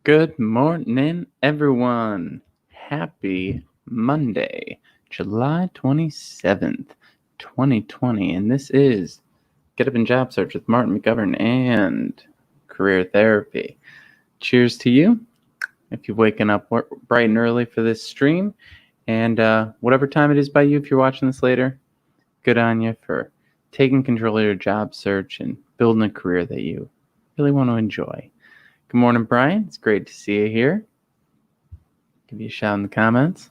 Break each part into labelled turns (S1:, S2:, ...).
S1: Good morning, everyone. Happy Monday, July 27th, 2020. And this is Get Up and Job Search with Martin McGovern and Career Therapy. Cheers to you if you're waking up bright and early for this stream. And whatever time it is by you, if you're watching this later, good on you for taking control of your job search and building a career that you really want to enjoy. Good morning, Brian. It's great to see you here. Give you a shout in the comments.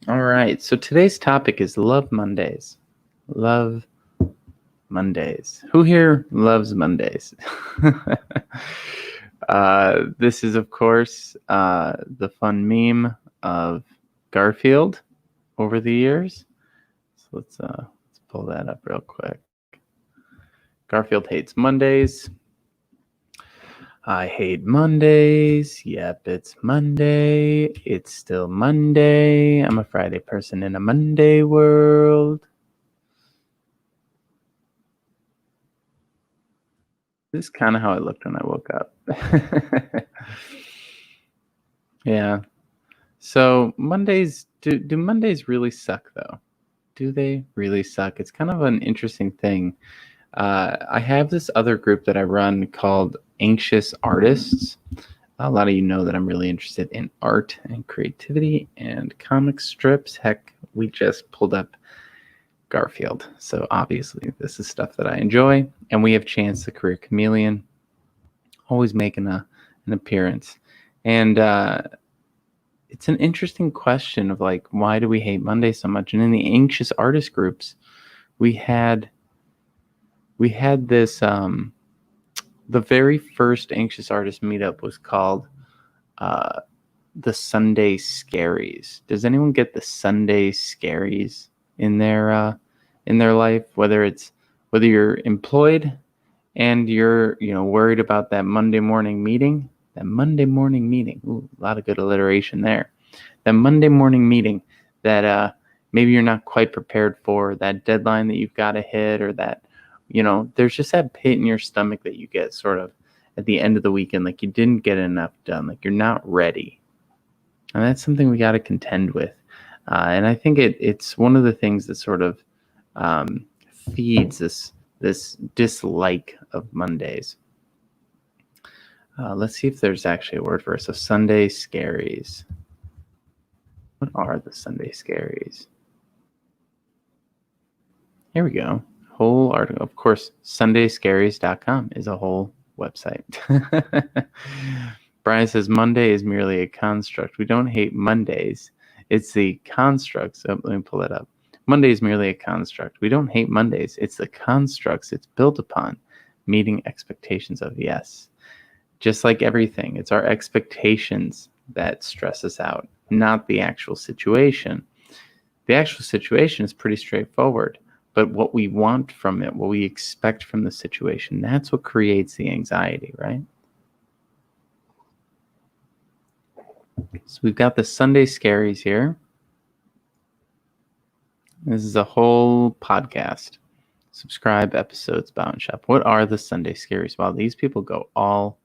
S1: All right. So today's topic is Love Mondays. Love Mondays. Who here loves Mondays? This is, of course, the fun meme of Garfield over the years. So let's pull that up real quick. Garfield hates Mondays. I hate Mondays. Yep, it's Monday. It's still Monday. I'm a Friday person in a Monday world. This is kind of how I looked when I woke up. Yeah. So Mondays, do Mondays really suck though? Do they really suck? It's kind of an interesting thing. I have this other group that I run called Anxious Artists. A lot of you know that I'm really interested in art and creativity and comic strips. Heck, we just pulled up Garfield. So obviously this is stuff that I enjoy. And we have Chance the Career Chameleon always making an appearance. And it's an interesting question of like, why do we hate Monday so much? And in the Anxious Artist groups, we had this, the very first Anxious Artist meetup was called the Sunday Scaries. Does anyone get the Sunday Scaries in their life? Whether you're employed and you're worried about that Monday morning meeting. Ooh, a lot of good alliteration there. That Monday morning meeting that maybe you're not quite prepared for, that deadline that you've got to hit, or that there's just that pit in your stomach that you get sort of at the end of the weekend, like you didn't get enough done, like you're not ready. And that's something we got to contend with. And I think it's one of the things that sort of feeds this dislike of Mondays. Let's see if there's actually a word for it. So Sunday Scaries. What are the Sunday Scaries? Here we go. Whole article. Of course, sundayscaries.com is a whole website. Brian says Monday is merely a construct. We don't hate Mondays. It's the constructs. So let me pull that up. Monday is merely a construct. We don't hate Mondays. It's the constructs it's built upon, meeting expectations of. Yes. Just like everything, it's our expectations that stress us out, not the actual situation. The actual situation is pretty straightforward. But what we want from it, what we expect from the situation, that's what creates the anxiety, right? So we've got the Sunday Scaries here. This is a whole podcast. Subscribe episodes, Bound Shop. What are the Sunday Scaries? Wow, these people go all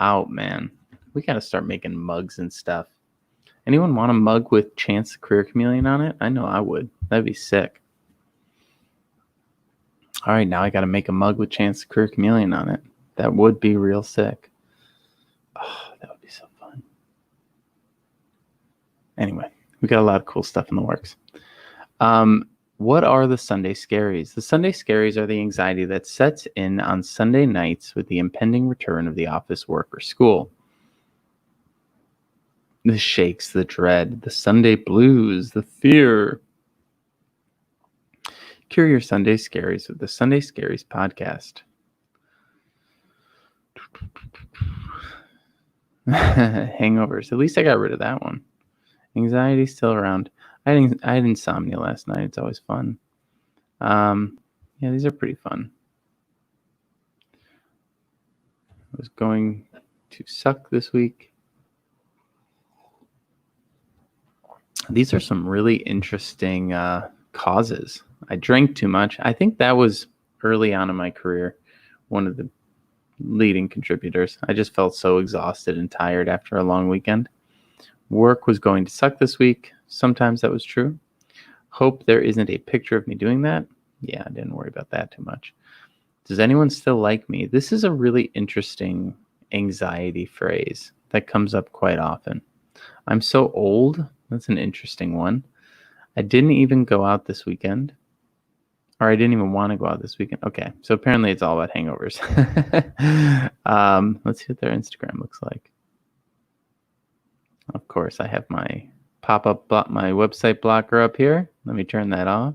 S1: out, man. We got to start making mugs and stuff. Anyone want a mug with Chance the Career Chameleon on it? I know I would. That'd be sick. All right, now I got to make a mug with Chance the Career Chameleon on it. That would be real sick. Oh, that would be so fun. Anyway, we got a lot of cool stuff in the works. What are the Sunday Scaries? The Sunday Scaries are the anxiety that sets in on Sunday nights with the impending return of the office, work, or school. The shakes, the dread, the Sunday blues, the fear. Cure your Sunday Scaries with the Sunday Scaries podcast. Hangovers. At least I got rid of that one. Anxiety's still around. I had insomnia last night. It's always fun. Yeah, these are pretty fun. I was going to suck this week. These are some really interesting causes. I drank too much. I think that was early on in my career one of the leading contributors. I just felt so exhausted and tired after a long weekend. Work was going to suck this week. Sometimes that was true. Hope there isn't a picture of me doing that. Yeah, I didn't worry about that too much. Does anyone still like me? This is a really interesting anxiety phrase that comes up quite often. I'm so old. That's an interesting one. I didn't even go out this weekend. Or I didn't even want to go out this weekend. Okay, so apparently it's all about hangovers. Let's see what their Instagram looks like. Of course, I have my pop-up, my website blocker up here. Let me turn that off.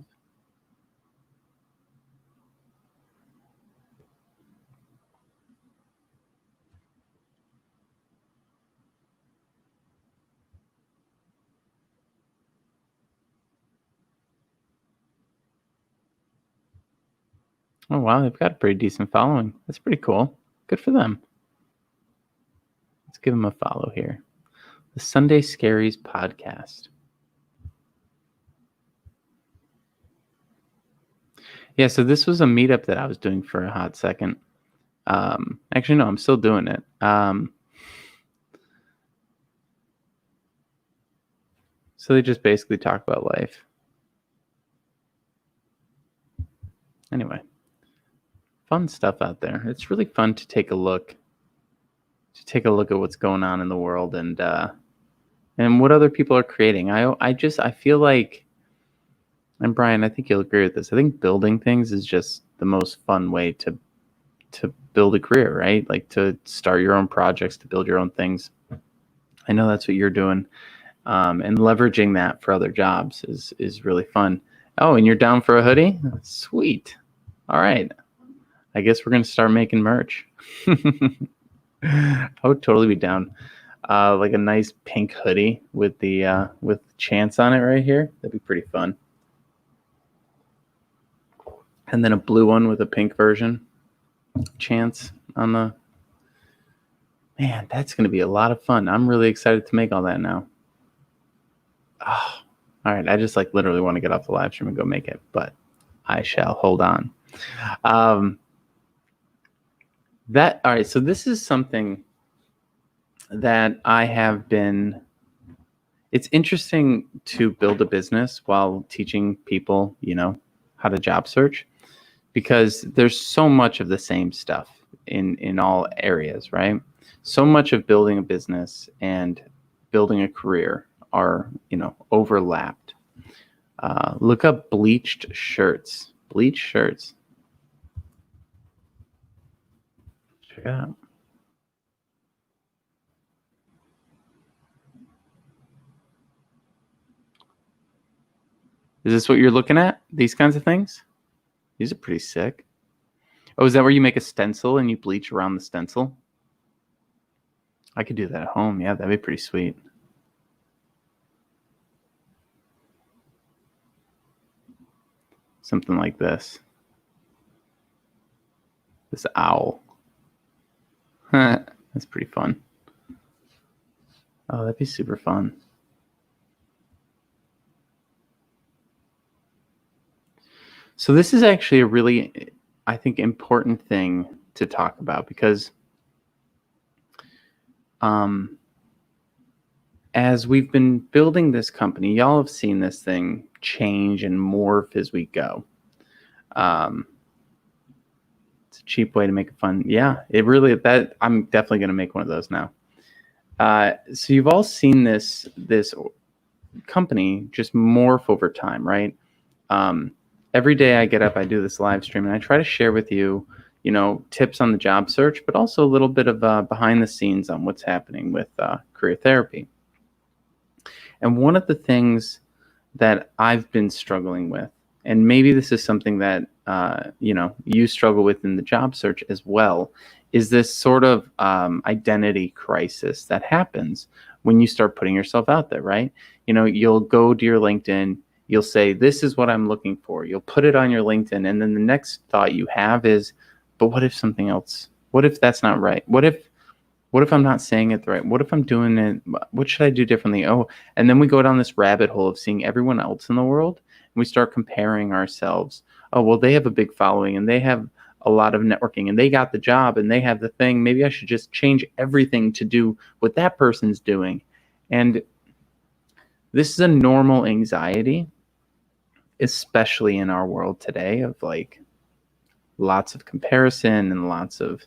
S1: Oh, wow, they've got a pretty decent following. That's pretty cool. Good for them. Let's give them a follow here. The Sunday Scaries podcast. Yeah, so this was a meetup that I was doing for a hot second. Actually, no, I'm still doing it. So they just basically talk about life. Anyway, fun stuff out there. It's really fun to take a look at what's going on in the world and what other people are creating. I feel like, and Brian, I think you'll agree with this. I think building things is just the most fun way to build a career, right? Like to start your own projects, to build your own things. I know that's what you're doing. And leveraging that for other jobs is really fun. Oh, and you're down for a hoodie? Sweet. All right. I guess we're going to start making merch. I would totally be down. Like a nice pink hoodie with the with Chance on it right here. That'd be pretty fun. And then a blue one with a pink version. Chance on the... Man, that's going to be a lot of fun. I'm really excited to make all that now. Oh, all right. I just literally want to get off the live stream and go make it, but I shall hold on. All right. So this is something that I have been... It's interesting to build a business while teaching people, how to job search, because there's so much of the same stuff in all areas, right? So much of building a business and building a career are, overlapped. Look up bleached shirts. Bleached shirts. Check it out. Is this what you're looking at? These kinds of things? These are pretty sick. Oh, is that where you make a stencil and you bleach around the stencil? I could do that at home. Yeah, that'd be pretty sweet. Something like this. This owl. That's pretty fun. Oh, that'd be super fun. So this is actually a really, I think, important thing to talk about because as we've been building this company, y'all have seen this thing change and morph as we go. It's a cheap way to make it fun. Yeah, it really, I'm definitely going to make one of those now. So you've all seen this company just morph over time, right? Every day I get up, I do this live stream, and I try to share with you, tips on the job search, but also a little bit of behind the scenes on what's happening with career therapy. And one of the things that I've been struggling with, and maybe this is something that, you struggle with in the job search as well, is this sort of identity crisis that happens when you start putting yourself out there, right? You'll go to your LinkedIn, you'll say, this is what I'm looking for. You'll put it on your LinkedIn. And then the next thought you have is, but what if something else? What if that's not right? What if I'm not saying it right? What if I'm doing it? What should I do differently? Oh, and then we go down this rabbit hole of seeing everyone else in the world. And we start comparing ourselves. Oh, well, they have a big following and they have a lot of networking and they got the job and they have the thing. Maybe I should just change everything to do what that person's doing. And this is a normal anxiety, especially in our world today, of like lots of comparison and lots of,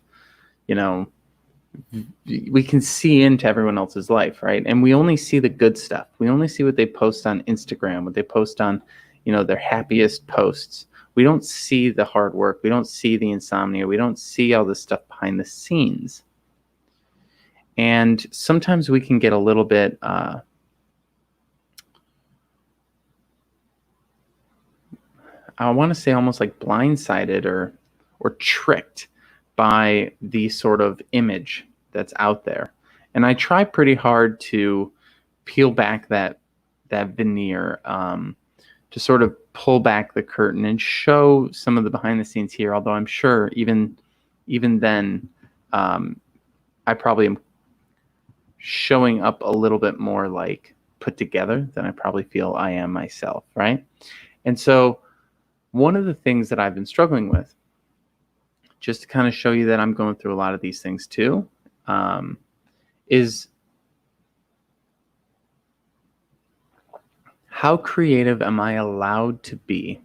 S1: we can see into everyone else's life, right? And we only see the good stuff. We only see what they post on Instagram, what they post on, their happiest posts. We don't see the hard work. We don't see the insomnia. We don't see all the stuff behind the scenes. And sometimes we can get a little bit, I want to say almost like blindsided or tricked by the sort of image that's out there. And I try pretty hard to peel back that veneer, to sort of pull back the curtain and show some of the behind the scenes here. Although I'm sure even then, I probably am showing up a little bit more like put together than I probably feel I am myself, right? And so one of the things that I've been struggling with, just to kind of show you that I'm going through a lot of these things too, is how creative am I allowed to be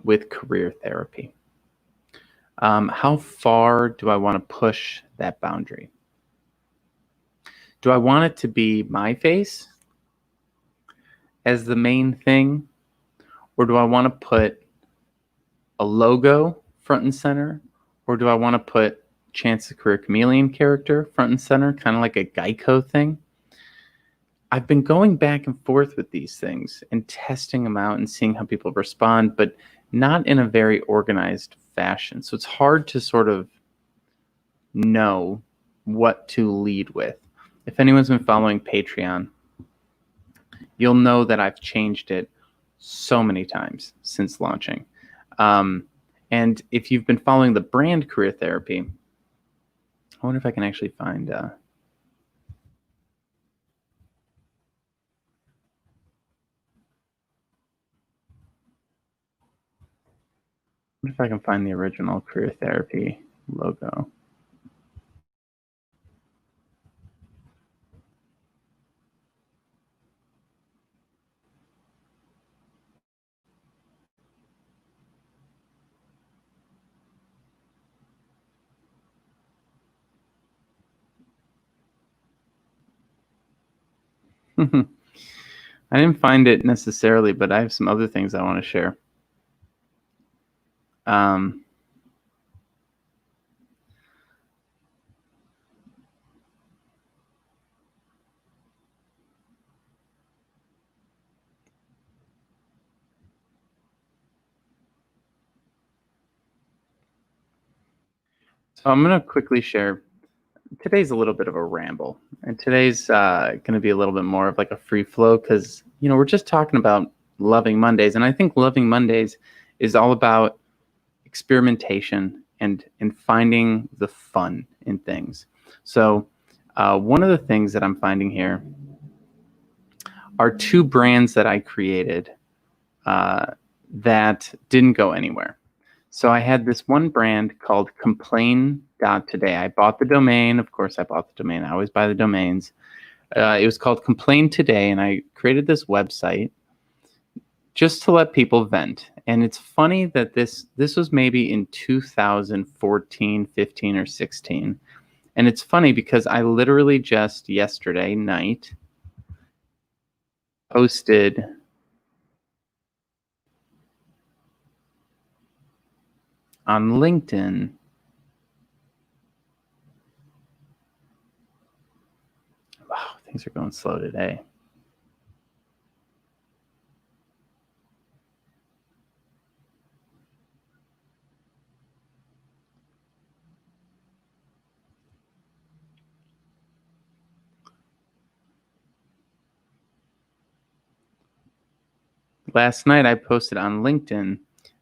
S1: with career therapy? How far do I want to push that boundary? Do I want it to be my face as the main thing? Or do I want to put a logo front and center? Or do I want to put Chance the Career Chameleon character front and center, kind of like a Geico thing? I've been going back and forth with these things and testing them out and seeing how people respond, but not in a very organized fashion. So it's hard to sort of know what to lead with. If anyone's been following Patreon, you'll know that I've changed it so many times since launching. And if you've been following the brand Career Therapy, I wonder if I can actually find... I wonder if I can find the original Career Therapy logo. I didn't find it necessarily, but I have some other things I want to share. So I'm going to quickly share. Today's a little bit of a ramble, and today's going to be a little bit more of like a free flow because, we're just talking about Loving Mondays. And I think Loving Mondays is all about experimentation and finding the fun in things. So one of the things that I'm finding here are two brands that I created that didn't go anywhere. So I had this one brand called Complain.today. I bought the domain. Of course, I bought the domain. I always buy the domains. It was called Complain Today, and I created this website just to let people vent. And it's funny that this was maybe in 2014, 15, or 16. And it's funny because I literally just yesterday night posted on LinkedIn wow, things are going slow today. Last night I posted on LinkedIn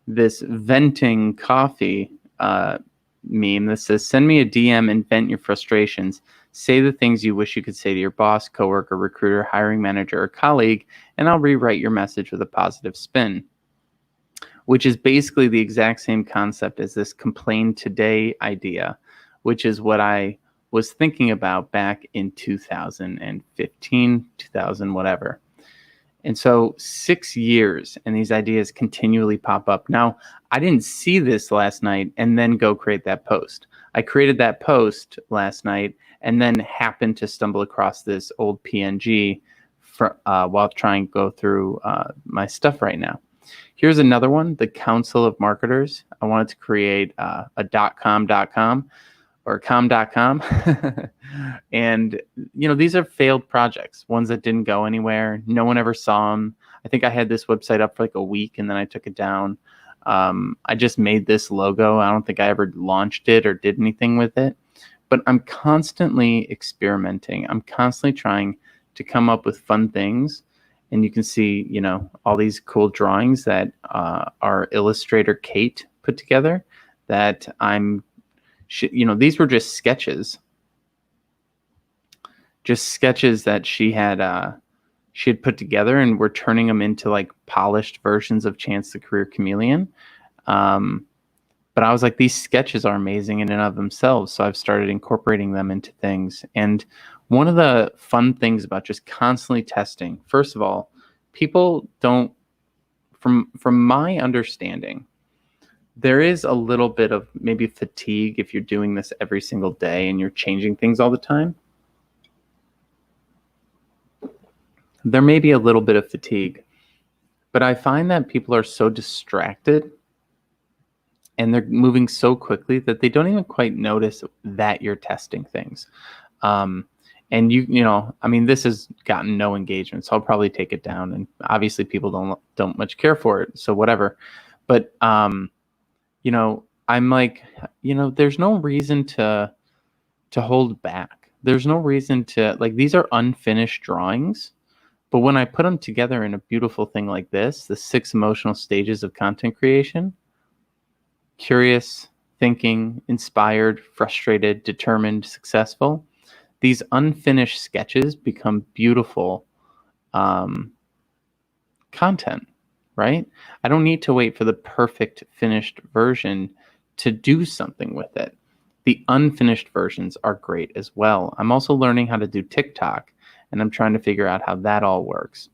S1: this venting coffee meme that says, send me a DM and vent your frustrations. Say the things you wish you could say to your boss, coworker, recruiter, hiring manager, or colleague, and I'll rewrite your message with a positive spin. which is basically the exact same concept as this complain today idea, which is what I was thinking about back in 2015, 2000, whatever. And so 6 years, and these ideas continually pop up. Now, I didn't see this last night and then go create that post. I created that post last night and then happened to stumble across this old PNG while trying to go through my stuff right now. Here's another one, the Council of Marketers. I wanted to create a .com or com.com. And, these are failed projects, ones that didn't go anywhere. No one ever saw them. I think I had this website up for like a week and then I took it down. I just made this logo. I don't think I ever launched it or did anything with it. But I'm constantly experimenting. I'm constantly trying to come up with fun things. And you can see, all these cool drawings that our illustrator Kate put together that these were just sketches that she had put together, and we're turning them into like polished versions of Chance the Career Chameleon. But I was like, these sketches are amazing in and of themselves. So I've started incorporating them into things. And one of the fun things about just constantly testing, first of all, people don't, from my understanding, there is a little bit of maybe fatigue if you're doing this every single day and you're changing things all the time. There may be a little bit of fatigue, but I find that people are so distracted and they're moving so quickly that they don't even quite notice that you're testing things. And this has gotten no engagement, so I'll probably take it down. And obviously people don't much care for it, so whatever. But I'm like, there's no reason to hold back. There's no reason to, like, these are unfinished drawings. But when I put them together in a beautiful thing like this, the 6 emotional stages of content creation: curious, thinking, inspired, frustrated, determined, successful. These unfinished sketches become beautiful content, right? I don't need to wait for the perfect finished version to do something with it. The unfinished versions are great as well. I'm also learning how to do TikTok, and I'm trying to figure out how that all works.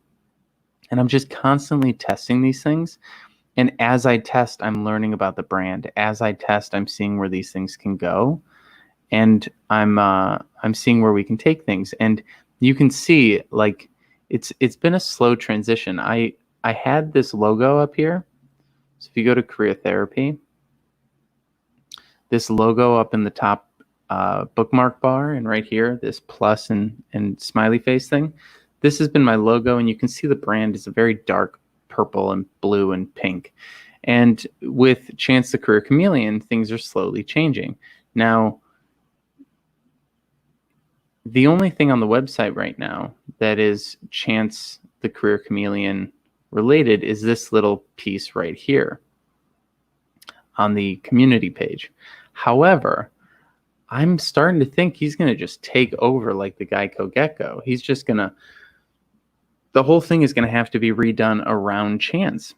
S1: And I'm just constantly testing these things. And as I test, I'm learning about the brand. As I test, I'm seeing where these things can go. And I'm seeing where we can take things. And you can see, like, it's been a slow transition. I had this logo up here. So if you go to Career Therapy, this logo up in the top bookmark bar, and right here, this plus and smiley face thing. This has been my logo, and you can see the brand is a very dark purple and blue and pink. And with Chance the Career Chameleon, things are slowly changing. Now, the only thing on the website right now that is Chance the Career Chameleon related is this little piece right here on the community page. However, I'm starting to think he's going to just take over like the Geico Gecko. He's just going to, the whole thing is going to have to be redone around Chance.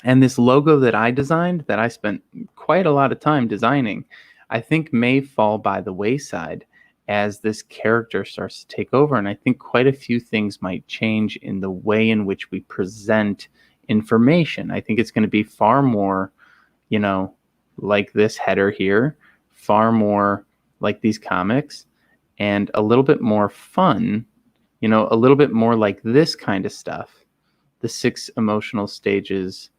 S1: And this logo that I designed, that I spent quite a lot of time designing, I think may fall by the wayside as this character starts to take over. And I think quite a few things might change in the way in which we present information. I think it's going to be far more, like this header here, far more like these comics, and a little bit more fun, a little bit more like this kind of stuff, the 6 emotional stages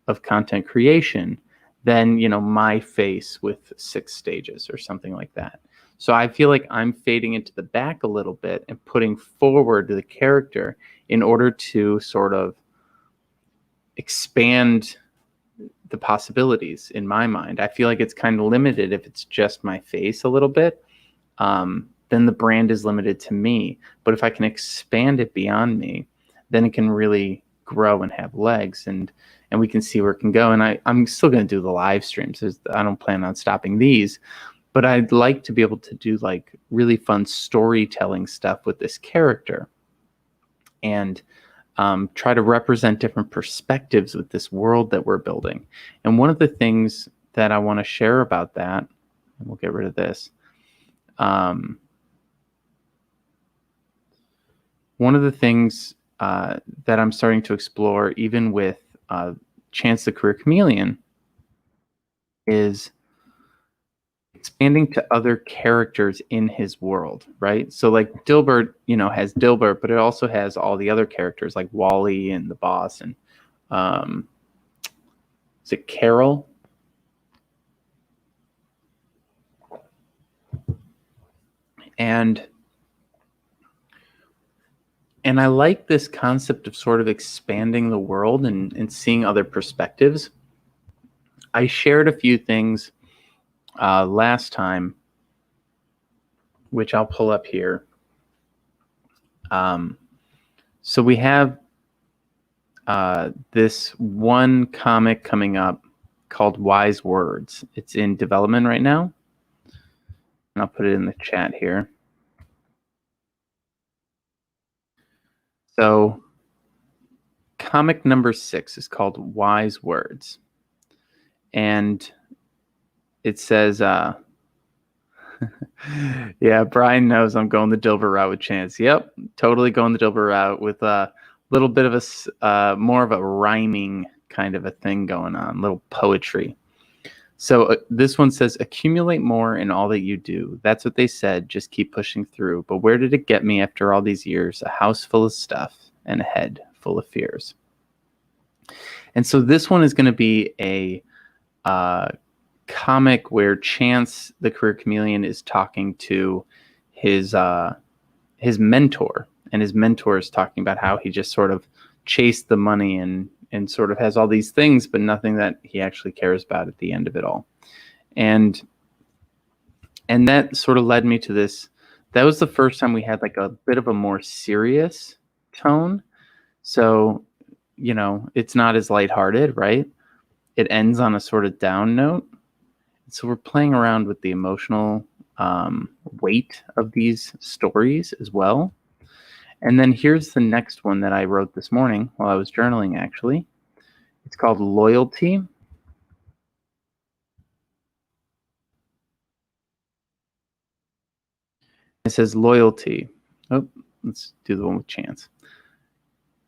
S1: of content creation, than, my face with 6 stages or something like that. So I feel like I'm fading into the back a little bit and putting forward the character in order to sort of expand the possibilities in my mind. I feel like it's kind of limited if it's just my face a little bit. Then the brand is limited to me. But if I can expand it beyond me, then it can really grow and have legs, and we can see where it can go. And I'm still going to do the live streams. I don't plan on stopping these. But I'd like to be able to do like really fun storytelling stuff with this character. And try to represent different perspectives with this world that we're building. And one of the things that I want to share about that, and we'll get rid of this. One of the things that I'm starting to explore, even with Chance the Career Chameleon, is expanding to other characters in his world, right? So like Dilbert, has Dilbert, but it also has all the other characters like Wally and the boss, and is it Carol? And I like this concept of sort of expanding the world and seeing other perspectives. I shared a few things last time, which I'll pull up here. So we have this one comic coming up called Wise Words. It's in development right now. And I'll put it in the chat here. So comic number 6 is called Wise Words. And it says, yeah, Brian knows I'm going the Dilbert route with Chance. Yep, totally going the Dilbert route with a little bit of a more of a rhyming kind of a thing going on, little poetry. So this one says, accumulate more in all that you do. That's what they said. Just keep pushing through. But where did it get me after all these years? A house full of stuff and a head full of fears. And so this one is going to be a comic where Chance the Career Chameleon is talking to his mentor, and his mentor is talking about how he just sort of chased the money and sort of has all these things, but nothing that he actually cares about at the end of it all. And that sort of led me to this. That was the first time we had like a bit of a more serious tone. So, it's not as lighthearted, right? It ends on a sort of down note. So we're playing around with the emotional weight of these stories as well. And then here's the next one that I wrote this morning while I was journaling, actually. It's called Loyalty. It says loyalty. Oh, let's do the one with Chance.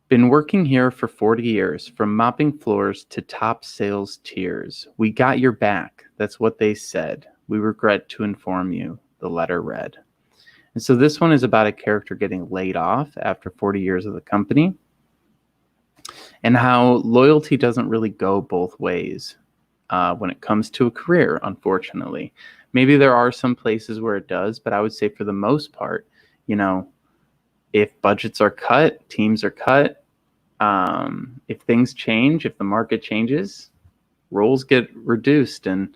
S1: Been working here for 40 years, from mopping floors to top sales tiers. We got your back. That's what they said. We regret to inform you, the letter read. And so this one is about a character getting laid off after 40 years of the company, and how loyalty doesn't really go both ways when it comes to a career, unfortunately. Maybe there are some places where it does, but I would say for the most part, if budgets are cut, teams are cut, if things change, if the market changes, roles get reduced, and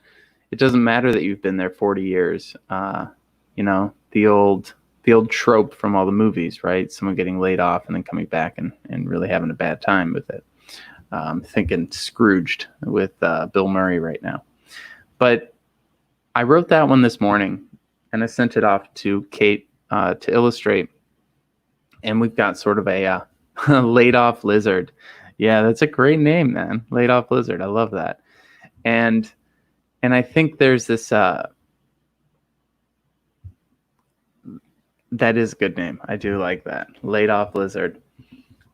S1: it doesn't matter that you've been there 40 years. The old trope from all the movies, right? Someone getting laid off and then coming back and really having a bad time with it. Thinking Scrooged with Bill Murray right now. But I wrote that one this morning, and I sent it off to Kate to illustrate. And we've got sort of a laid off lizard. Yeah, that's a great name, man. Laid off lizard. I love that. And I think there's this that is a good name. I do like that. Laid off lizard.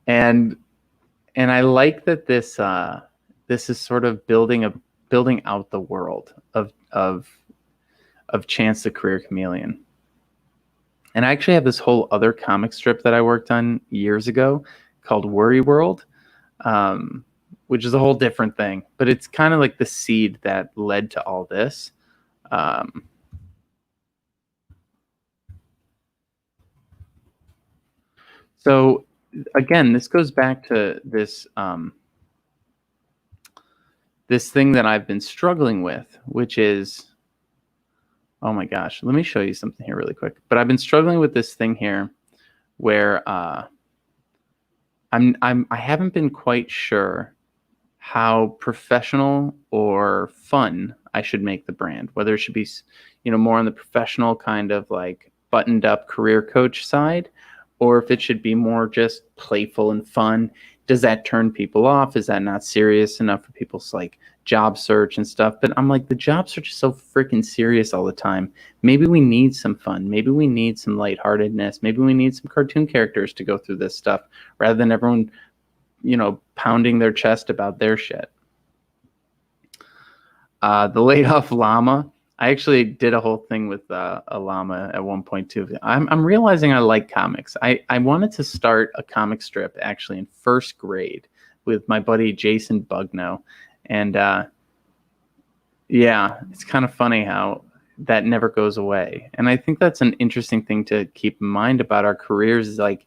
S1: And I like that this is sort of building out the world of Chance the Career Chameleon. And I actually have this whole other comic strip that I worked on years ago called Worry World, which is a whole different thing. But it's kind of like the seed that led to all this. So again, this goes back to this this thing that I've been struggling with, which is, oh my gosh, let me show you something here really quick. But I've been struggling with this thing here where I haven't been quite sure how professional or fun I should make the brand, whether it should be, more on the professional kind of like buttoned up career coach side, or if it should be more just playful and fun. Does that turn people off? Is that not serious enough for people's like job search and stuff? But I'm like, the job search is so freaking serious all the time. Maybe we need some fun. Maybe we need some lightheartedness. Maybe we need some cartoon characters to go through this stuff rather than everyone, pounding their chest about their shit. The laid off llama. I actually did a whole thing with a llama at one point too. I'm realizing I like comics. I wanted to start a comic strip actually in first grade with my buddy Jason Bugno. And yeah, it's kind of funny how that never goes away. And I think that's an interesting thing to keep in mind about our careers is like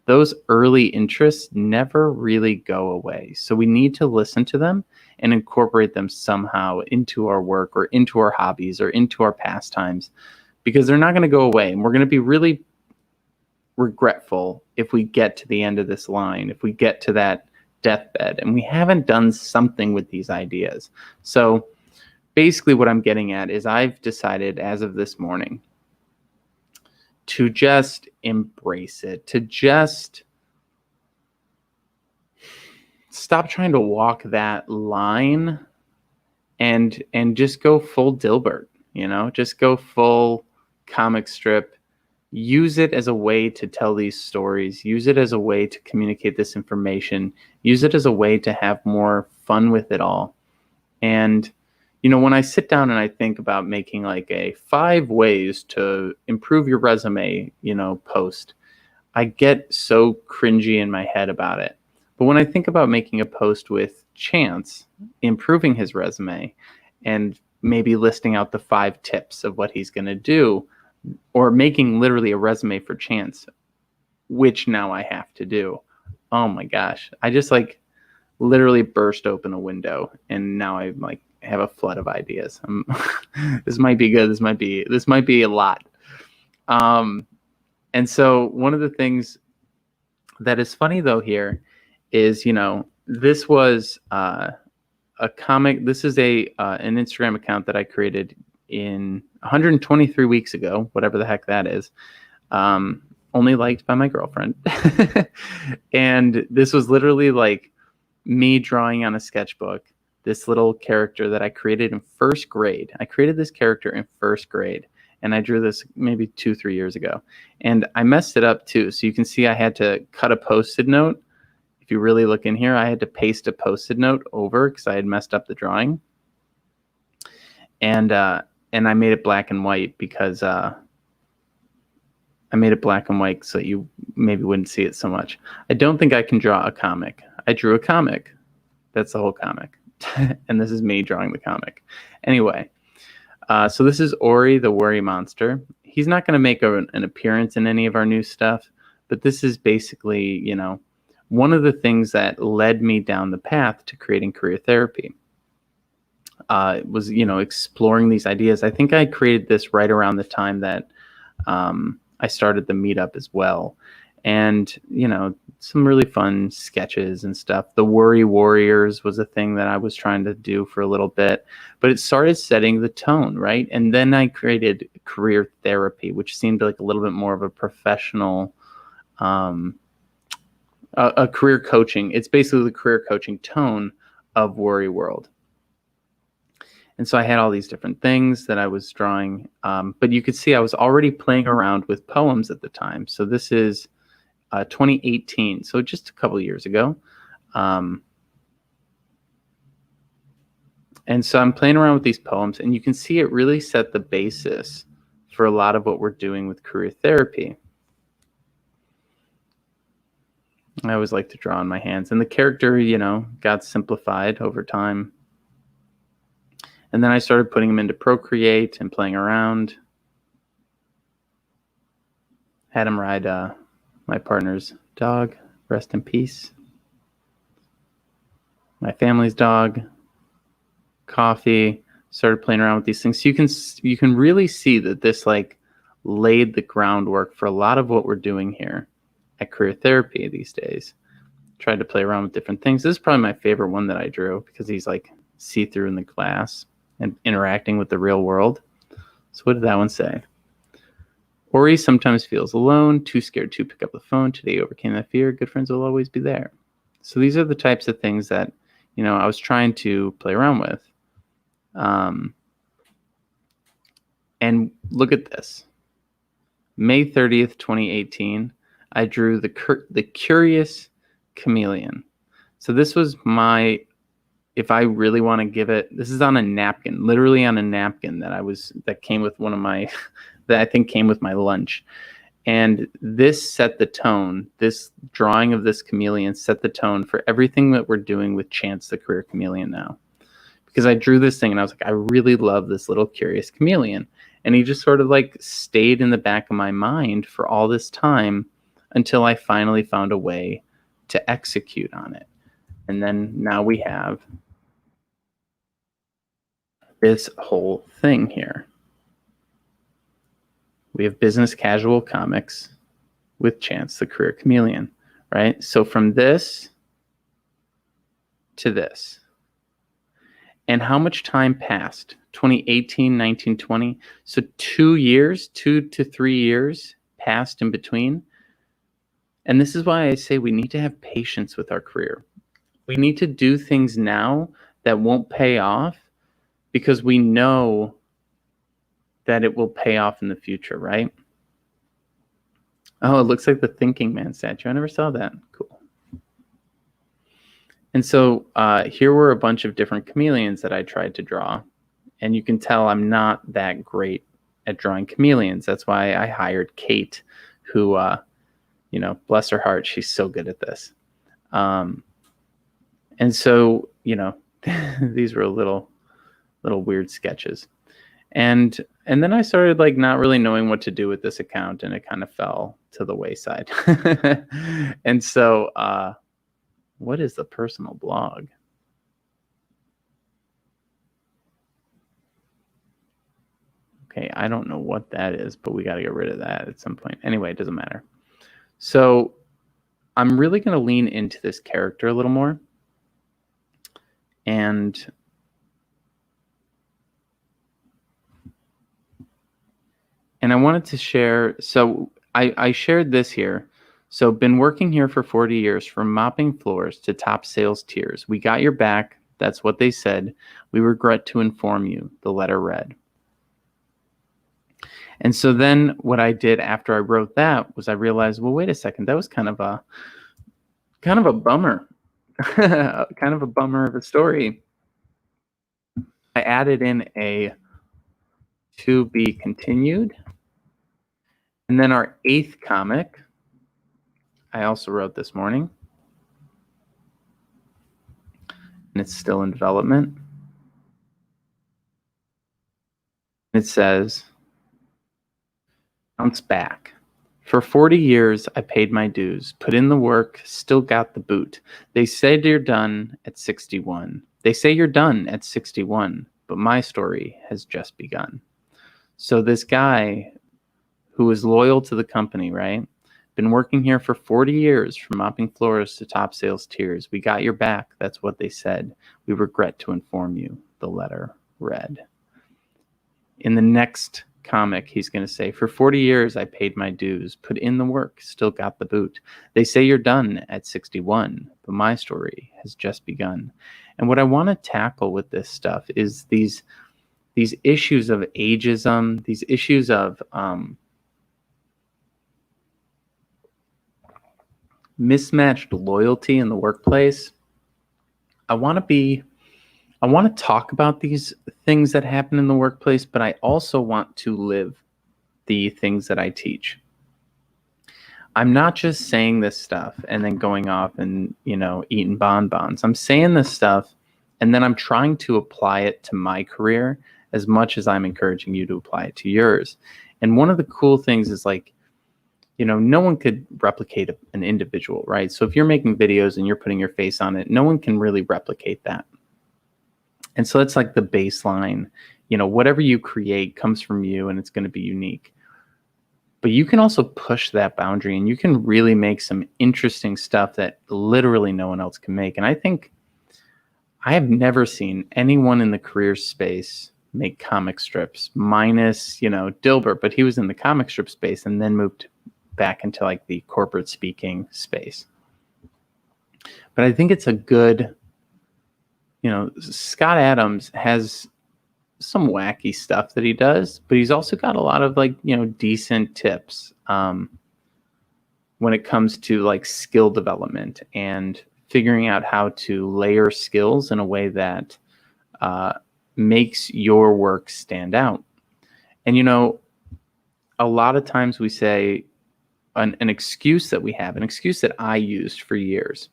S1: those early interests never really go away. So we need to listen to them and incorporate them somehow into our work or into our hobbies or into our pastimes, because they're not going to go away. And we're going to be really regretful if we get to the end of this line, if we get to that deathbed and we haven't done something with these ideas. So basically what I'm getting at is I've decided as of this morning to just embrace it, to just stop trying to walk that line and just go full Dilbert, just go full comic strip, use it as a way to tell these stories, use it as a way to communicate this information, use it as a way to have more fun with it all. And when I sit down and I think about making like a 5 ways to improve your resume, post, I get so cringy in my head about it. But when I think about making a post with Chance, improving his resume, and maybe listing out the 5 tips of what he's going to do, or making literally a resume for Chance, which now I have to do. Oh my gosh. I just like literally burst open a window and now I'm like, have a flood of ideas. This might be good. This might be a lot. And so one of the things that is funny though here is, this was a comic. This is an Instagram account that I created in 123 weeks ago, whatever the heck that is. Only liked by my girlfriend. And this was literally like me drawing on a sketchbook this little character that I created in first grade. I created this character in first grade, and I drew this maybe 2-3 years ago. And I messed it up too. So you can see I had to cut a Post-it note. If you really look in here, I had to paste a Post-it note over because I had messed up the drawing. And I made it black and white because I made it black and white so you maybe wouldn't see it so much. I don't think I can draw a comic. I drew a comic. That's the whole comic. And this is me drawing the comic. Anyway, so this is Ori the Worry Monster. He's not going to make an appearance in any of our new stuff, but this is basically, one of the things that led me down the path to creating career therapy. Was, exploring these ideas. I think I created this right around the time that I started the meetup as well. And, some really fun sketches and stuff. The Worry Warriors was a thing that I was trying to do for a little bit, but it started setting the tone, right? And then I created career therapy, which seemed like a little bit more of a professional, a career coaching. It's basically the career coaching tone of Worry World. And so I had all these different things that I was drawing, but you could see I was already playing around with poems at the time. So this is 2018, so just a couple of years ago. And so I'm playing around with these poems, and you can see it really set the basis for a lot of what we're doing with career therapy. I always like to draw on my hands, and the character, got simplified over time. And then I started putting them into Procreate and playing around. Had him ride my partner's dog, rest in peace. My family's dog, coffee. Started playing around with these things. So you can really see that this like laid the groundwork for a lot of what we're doing here at career therapy these days. Tried to play around with different things. This is probably my favorite one that I drew because he's like see-through in the glass and interacting with the real world. So what did that one say? Ori sometimes feels alone, too scared to pick up the phone. Today overcame that fear. Good friends will always be there. So these are the types of things that, I was trying to play around with. And look at this. May 30th, 2018, I drew the Curious Chameleon. So this was if I really want to give it, this is on a napkin, literally on a napkin that came with that I think came with my lunch. And this set the tone. This drawing of this chameleon set the tone for everything that we're doing with Chance the Career Chameleon now. Because I drew this thing and I was like, I really love this little curious chameleon. And he just sort of like stayed in the back of my mind for all this time until I finally found a way to execute on it. And then now we have this whole thing here. We have business casual comics with Chance the Career Chameleon, right? So from this to this. And how much time passed? 2018, 19, 20. So 2 years, 2 to 3 years passed in between. And this is why I say we need to have patience with our career. We need to do things now that won't pay off because we know that it will pay off in the future, right? Oh, it looks like the Thinking Man statue. I never saw that. Cool. And so here were a bunch of different chameleons that I tried to draw. And you can tell I'm not that great at drawing chameleons. That's why I hired Kate, who, bless her heart, she's so good at this. And so, these were little weird sketches. And then I started like not really knowing what to do with this account, and it kind of fell to the wayside. And so what is the personal blog? Okay, I don't know what that is, but we got to get rid of that at some point. Anyway, it doesn't matter. So I'm really going to lean into this character a little more. And I wanted to share, so I shared this here. So been working here for 40 years, from mopping floors to top sales tiers. We got your back. That's what they said. We regret to inform you. The letter read. And so then what I did after I wrote that was I realized, well, wait a second, that was kind of a bummer. Kind of a bummer of a story. I added in a to be continued. And then our 8th comic, I also wrote this morning. And it's still in development. It says, bounce back. For 40 years, I paid my dues, put in the work, still got the boot. They said you're done at 61. They say you're done at 61, but my story has just begun. So this guy who is loyal to the company, right? Been working here for 40 years, from mopping floors to top sales tiers. We got your back. That's what they said. We regret to inform you. The letter read. In the next comic, he's going to say, for 40 years, I paid my dues, put in the work, still got the boot. They say you're done at 61, but my story has just begun. And what I want to tackle with this stuff is these issues of ageism, these issues of mismatched loyalty in the workplace. I want to talk about these things that happen in the workplace, but I also want to live the things that I teach. I'm not just saying this stuff and then going off and, eating bonbons. I'm saying this stuff and then I'm trying to apply it to my career as much as I'm encouraging you to apply it to yours. And one of the cool things is like, no one could replicate an individual, right? So if you're making videos and you're putting your face on it, no one can really replicate that. And so it's like the baseline, whatever you create comes from you and it's going to be unique. But you can also push that boundary and you can really make some interesting stuff that literally no one else can make. And I think I have never seen anyone in the career space make comic strips, minus, Dilbert, but he was in the comic strip space and then moved back into like the corporate speaking space. But I think it's a good, Scott Adams has some wacky stuff that he does, but he's also got a lot of like, decent tips when it comes to like skill development and figuring out how to layer skills in a way that makes your work stand out. And, a lot of times we say an excuse that we have, an excuse that I used for years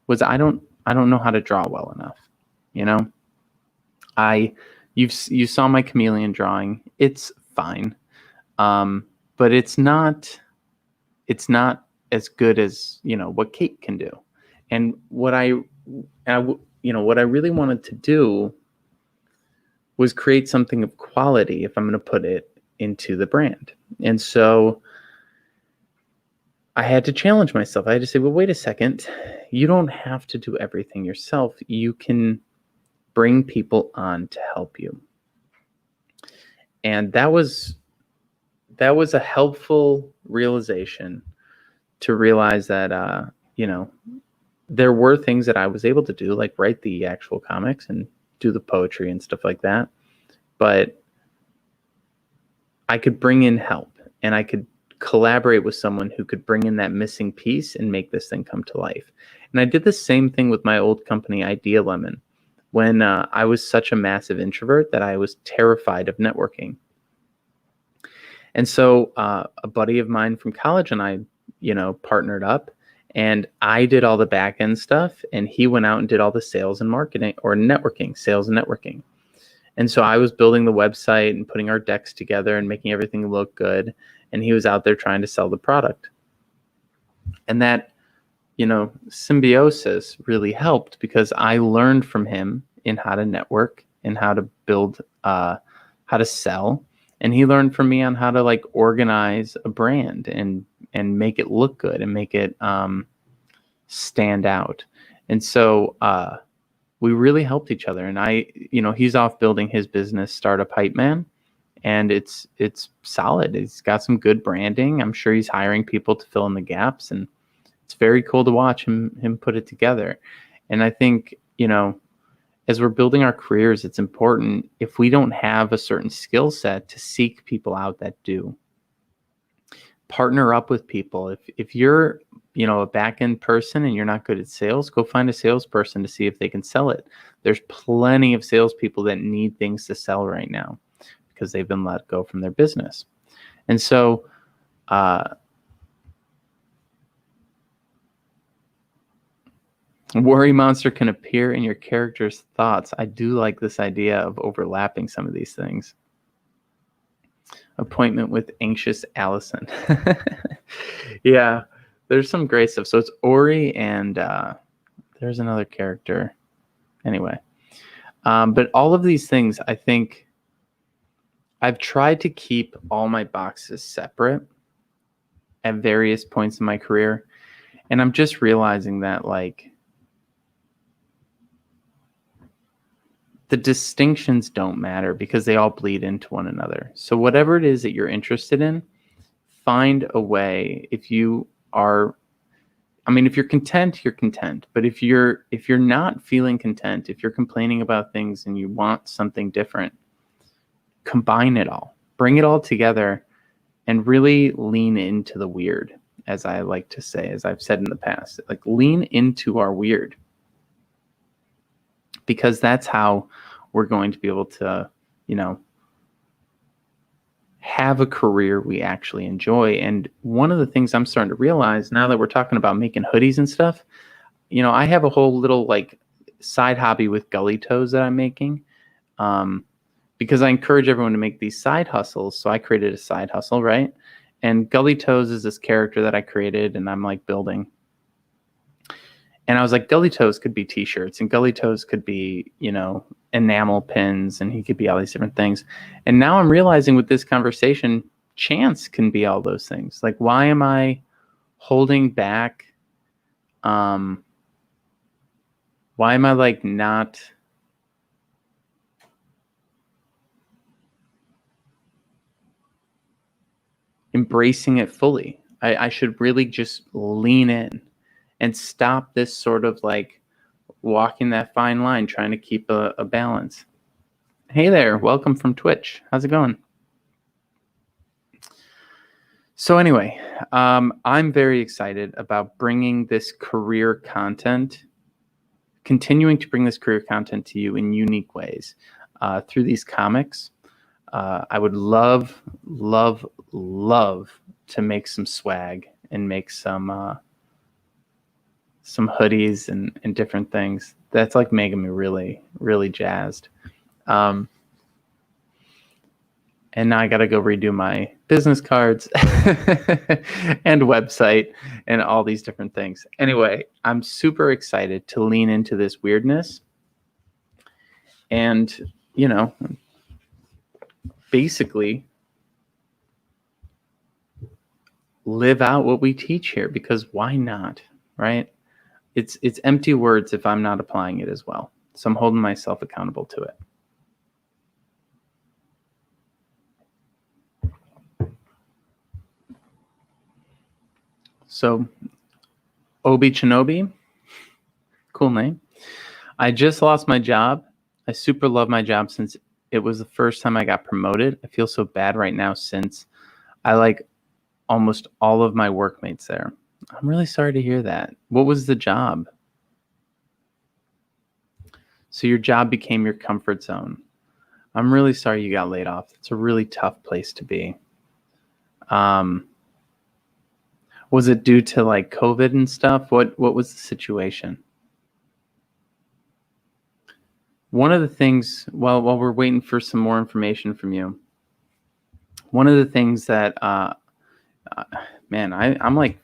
S1: was I don't know how to draw well enough. You saw my chameleon drawing. It's fine. But it's not as good as, what Kate can do. And what I really wanted to do was create something of quality, if I'm going to put it into the brand. And so I had to challenge myself. I had to say, well, wait a second. You don't have to do everything yourself. You can bring people on to help you. And that was a helpful realization to realize that, there were things that I was able to do, like write the actual comics and do the poetry and stuff like that. But I could bring in help, and I could collaborate with someone who could bring in that missing piece and make this thing come to life. And I did the same thing with my old company, Idea Lemon, when I was such a massive introvert that I was terrified of networking. And so a buddy of mine from college and I, partnered up, and I did all the back end stuff, and he went out and did all the sales and marketing, or networking, sales and networking. And so I was building the website and putting our decks together and making everything look good. And he was out there trying to sell the product. And that, symbiosis really helped because I learned from him in how to network and how to build, how to sell. And he learned from me on how to like organize a brand and make it look good and make it stand out. And so we really helped each other. And he's off building his business, Startup Hype Man, and it's solid. He's got some good branding. I'm sure he's hiring people to fill in the gaps, and it's very cool to watch him put it together. And I think, as we're building our careers, it's important, if we don't have a certain skill set, to seek people out that do. Partner up with people. If you're, a back-end person and you're not good at sales, go find a salesperson to see if they can sell it. There's plenty of salespeople that need things to sell right now because they've been let go from their business. And so, Worry Monster can appear in your character's thoughts. I do like this idea of overlapping some of these things. Appointment with Anxious Allison. Yeah, there's some great stuff. So it's Ori and there's another character. Anyway, but all of these things, I think I've tried to keep all my boxes separate at various points in my career. And I'm just realizing that like the distinctions don't matter because they all bleed into one another. So whatever it is that you're interested in, find a way. If you're content, you're content. But if you're not feeling content, if you're complaining about things and you want something different, combine it all. Bring it all together and really lean into the weird, as I like to say, as I've said in the past. Like, lean into our weird. Because that's how we're going to be able to, have a career we actually enjoy. And one of the things I'm starting to realize now that we're talking about making hoodies and stuff, I have a whole little like side hobby with gully toes that I'm making, because I encourage everyone to make these side hustles. So I created a side hustle, right? And Gully Toes is this character that I created and I'm like building. And I was like, Gully Toes could be t-shirts, and Gully Toes could be, enamel pins, and he could be all these different things. And now I'm realizing with this conversation, Chance can be all those things. Like, why am I holding back? Why am I like not embracing it fully. I should really just lean in and stop this sort of like walking that fine line, trying to keep a balance. Hey there, welcome from Twitch. How's it going? So anyway, I'm very excited about bringing this career content, continuing to bring this career content to you in unique ways through these comics. I would love to make some swag and make some hoodies and different things. That's like making me really, really jazzed. And now I got to go redo my business cards and website and all these different things. Anyway, I'm super excited to lean into this weirdness and, you know, basically live out what we teach here, because why not, right? It's empty words if I'm not applying it as well. So I'm holding myself accountable to it. So, Obi Chinobi, cool name. I just lost my job. I super love my job since it was the first time I got promoted. I feel so bad right now since I like almost all of my workmates there. I'm really sorry to hear that. What was the job? So your job became your comfort zone. I'm really sorry you got laid off. It's a really tough place to be. Was it due to like COVID and stuff? What was the situation? One of the things, while we're waiting for some more information from you, one of the things that, man, I'm like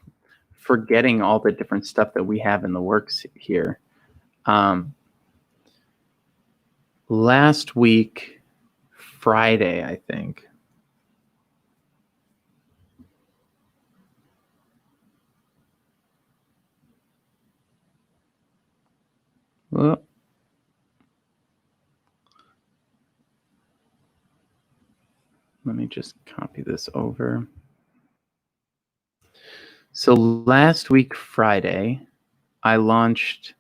S1: forgetting all the different stuff that we have in the works here. Last week, Friday, I think. Well, let me just copy this over. So last week, Friday, I launched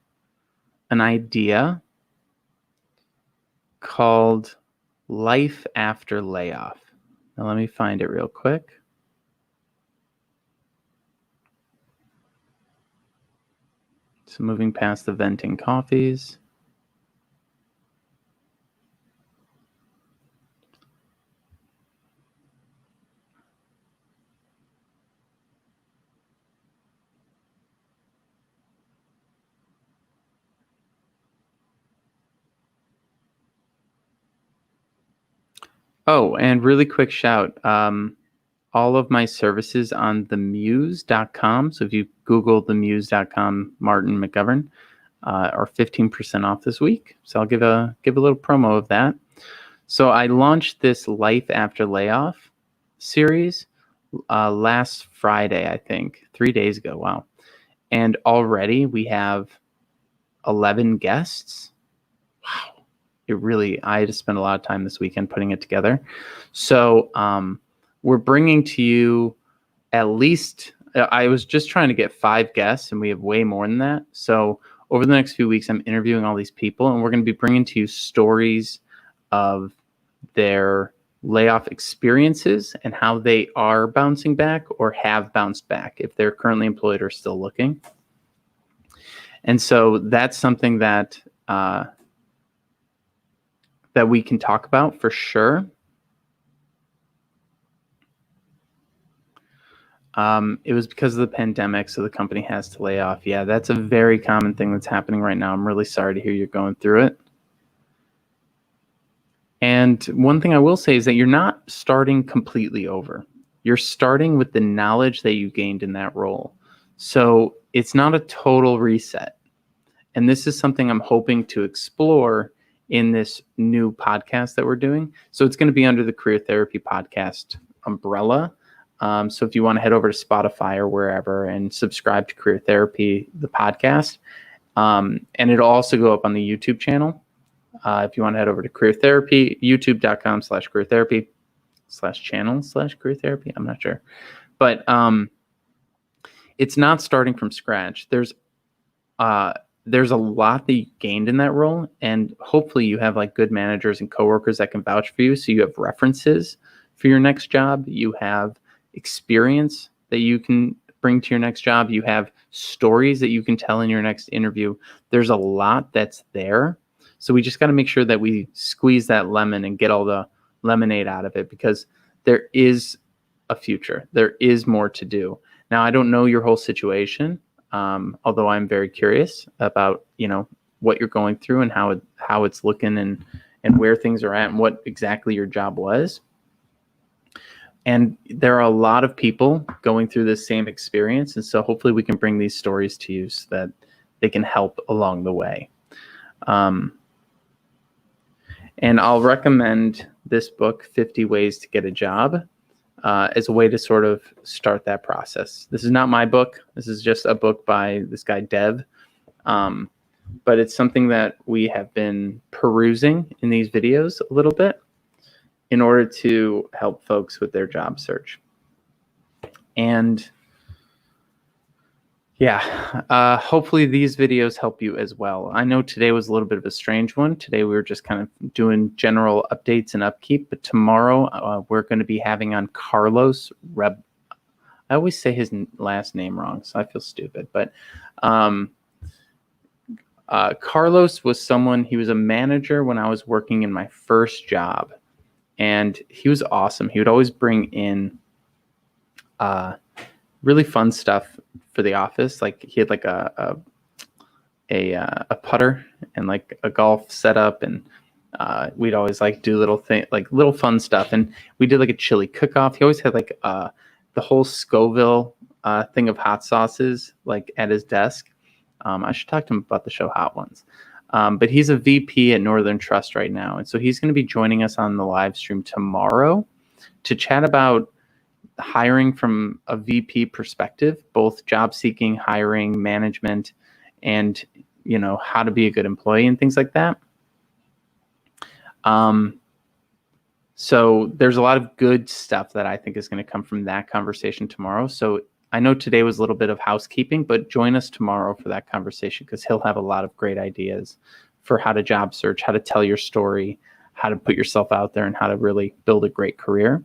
S1: an idea called Life After Layoff. Now let me find it real quick. So moving past the venting coffees. Oh, and really quick shout. All of my services on themuse.com. So if you Google themuse.com, Martin McGovern, are 15% off this week. So I'll give a little promo of that. So I launched this Life After Layoff series last Friday, I think, 3 days ago. Wow. And already we have 11 guests. Wow. I had to spend a lot of time this weekend putting it together. So we're bringing to you at least, I was just trying to get 5 guests, and we have way more than that. So over the next few weeks, I'm interviewing all these people, and we're going to be bringing to you stories of their layoff experiences and how they are bouncing back or have bounced back if they're currently employed or still looking. And so that's something that that we can talk about for sure. It was because of the pandemic, so the company has to lay off. Yeah, that's a very common thing that's happening right now. I'm really sorry to hear you're going through it. And one thing I will say is that you're not starting completely over. You're starting with the knowledge that you gained in that role. So it's not a total reset. And this is something I'm hoping to explore in this new podcast that we're doing. So it's going to be under the Career Therapy Podcast umbrella. So if you want to head over to Spotify or wherever and subscribe to Career Therapy, the podcast, and it'll also go up on the YouTube channel. If you want to head over to Career Therapy, youtube.com/career therapy, youtube.com/channel/career therapy. I'm not sure. But it's not starting from scratch. There's a lot that you gained in that role, and hopefully you have like good managers and coworkers that can vouch for you. So you have references for your next job. You have experience that you can bring to your next job. You have stories that you can tell in your next interview. There's a lot that's there. So we just got to make sure that we squeeze that lemon and get all the lemonade out of it, because there is a future. There is more to do. Now, I don't know your whole situation, although I'm very curious about, what you're going through and how it's looking, and where things are at and what exactly your job was. And there are a lot of people going through this same experience. And so hopefully we can bring these stories to you so that they can help along the way. And I'll recommend this book, 50 Ways to Get a Job, as a way to sort of start that process. This is not my book. This is just a book by this guy, Dev. But it's something that we have been perusing in these videos a little bit in order to help folks with their job search. And yeah, hopefully these videos help you as well. I know today was a little bit of a strange one. Today we were just kind of doing general updates and upkeep, but tomorrow we're going to be having on Carlos Reb. I always say his last name wrong, so I feel stupid. But Carlos was someone, he was a manager when I was working in my first job, and he was awesome. He would always bring in really fun stuff for the office. Like he had like a putter and like a golf setup, and we'd always like do little fun stuff. And we did like a chili cook-off. He always had like the whole Scoville thing of hot sauces like at his desk. I should talk to him about the show Hot Ones. But he's a VP at Northern Trust right now, and so he's going to be joining us on the live stream tomorrow to chat about hiring from a VP perspective, both job seeking, hiring, management, and how to be a good employee and things like that. So there's a lot of good stuff that I think is going to come from that conversation tomorrow. So I know today was a little bit of housekeeping, but join us tomorrow for that conversation, because he'll have a lot of great ideas for how to job search, how to tell your story, how to put yourself out there, and how to really build a great career.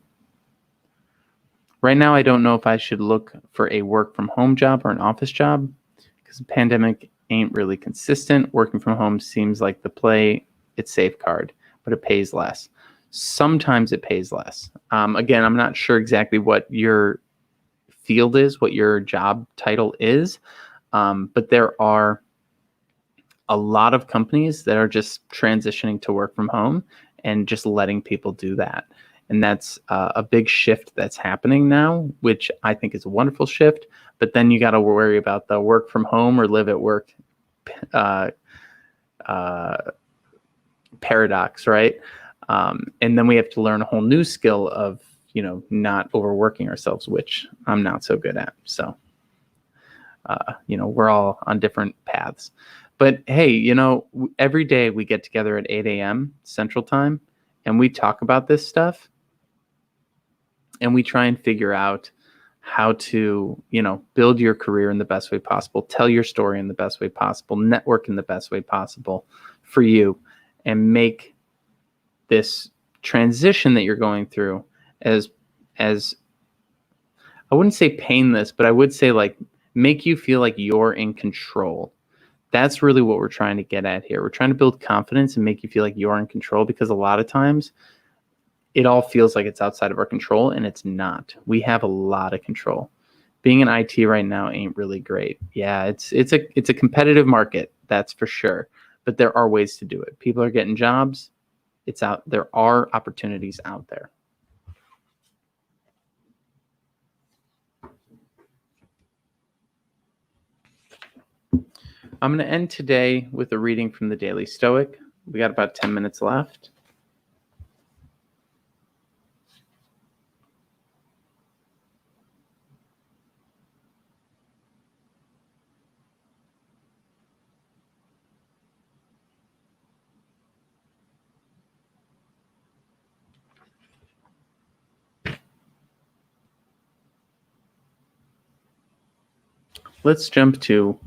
S1: Right now, I don't know if I should look for a work from home job or an office job, because the pandemic ain't really consistent. Working from home seems like the play. It's safeguard, but it pays less. Sometimes it pays less. Again, I'm not sure exactly what your field is, what your job title is, but there are a lot of companies that are just transitioning to work from home and just letting people do that. And that's a big shift that's happening now, which I think is a wonderful shift. But then you got to worry about the work from home or live at work paradox, right? And then we have to learn a whole new skill of, not overworking ourselves, which I'm not so good at. So, we're all on different paths. But hey, every day we get together at 8 a.m. Central Time and we talk about this stuff. And we try and figure out how to, build your career in the best way possible, tell your story in the best way possible, network in the best way possible for you, and make this transition that you're going through as I wouldn't say painless, but I would say like make you feel like you're in control. That's really what we're trying to get at here. We're trying to build confidence and make you feel like you're in control, because a lot of times it all feels like it's outside of our control, and it's not. We have a lot of control. Being in IT right now ain't really great. Yeah, it's a competitive market, that's for sure. But there are ways to do it. People are getting jobs. It's out. There are opportunities out there. I'm going to end today with a reading from the Daily Stoic. We got about 10 minutes left. let's jump to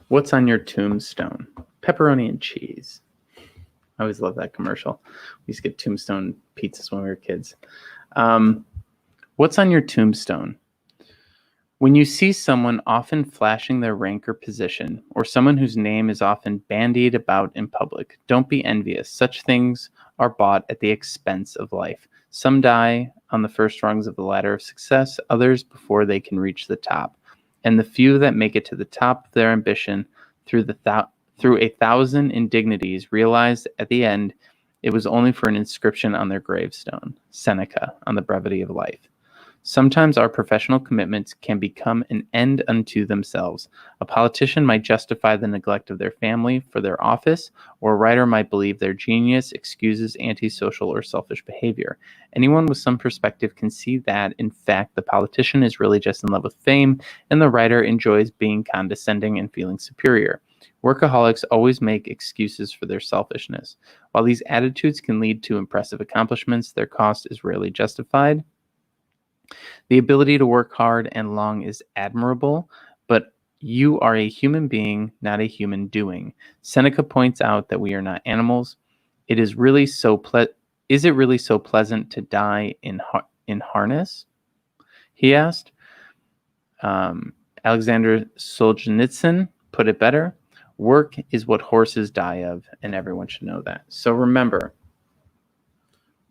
S1: what's on your tombstone. Pepperoni and cheese. I always love that commercial. We used to get Tombstone pizzas when we were kids. What's on your tombstone? When you see someone often flashing their rank or position, or someone whose name is often bandied about in public, don't be envious. Such things are bought at the expense of life. Some die on the first rungs of the ladder of success, others before they can reach the top. And the few that make it to the top of their ambition through a thousand indignities realized at the end it was only for an inscription on their gravestone. Seneca on the brevity of life. Sometimes our professional commitments can become an end unto themselves. A politician might justify the neglect of their family for their office, or a writer might believe their genius excuses antisocial or selfish behavior. Anyone with some perspective can see that, in fact, the politician is really just in love with fame, and the writer enjoys being condescending and feeling superior. Workaholics always make excuses for their selfishness. While these attitudes can lead to impressive accomplishments, their cost is rarely justified. The ability to work hard and long is admirable, but you are a human being, not a human doing. Seneca points out that we are not animals. Is it really so pleasant to die in harness? He asked. Alexander Solzhenitsyn put it better. Work is what horses die of, and everyone should know that. So remember,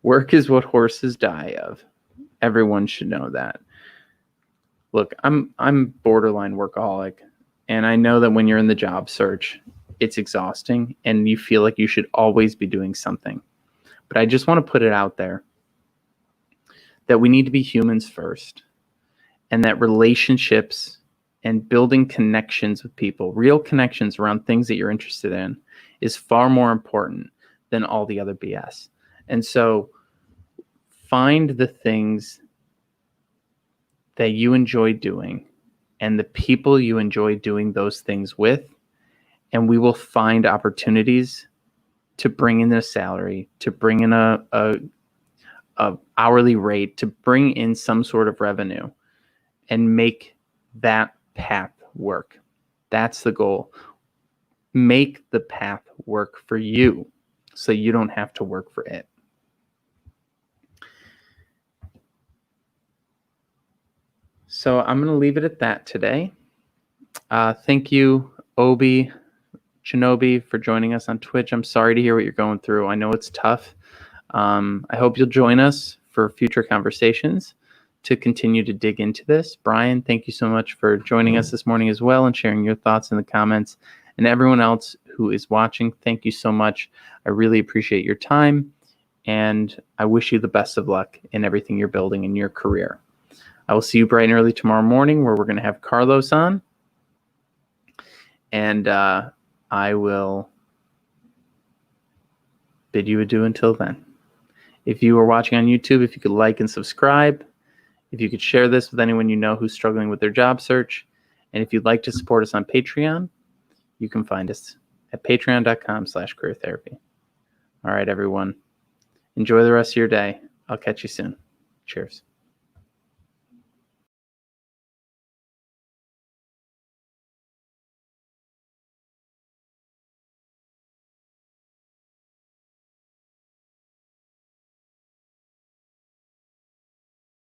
S1: work is what horses die of. Everyone should know that. Look, I'm borderline workaholic, and I know that when you're in the job search, it's exhausting, and you feel like you should always be doing something. But I just want to put it out there that we need to be humans first, and that relationships and building connections with people, real connections around things that you're interested in, is far more important than all the other BS. And so find the things that you enjoy doing and the people you enjoy doing those things with, and we will find opportunities to bring in a salary, to bring in a hourly rate, to bring in some sort of revenue and make that path work. That's the goal. Make the path work for you so you don't have to work for it. So I'm going to leave it at that today. Thank you, Obi Shinobi, for joining us on Twitch. I'm sorry to hear what you're going through. I know it's tough. I hope you'll join us for future conversations to continue to dig into this. Brian, thank you so much for joining us this morning as well and sharing your thoughts in the comments. And everyone else who is watching, thank you so much. I really appreciate your time, and I wish you the best of luck in everything you're building in your career. I will see you bright and early tomorrow morning, where we're going to have Carlos on. And I will bid you adieu until then. If you are watching on YouTube, if you could like and subscribe, if you could share this with anyone you know who's struggling with their job search, and if you'd like to support us on Patreon, you can find us at patreon.com/careertherapy. All right, everyone. Enjoy the rest of your day. I'll catch you soon. Cheers.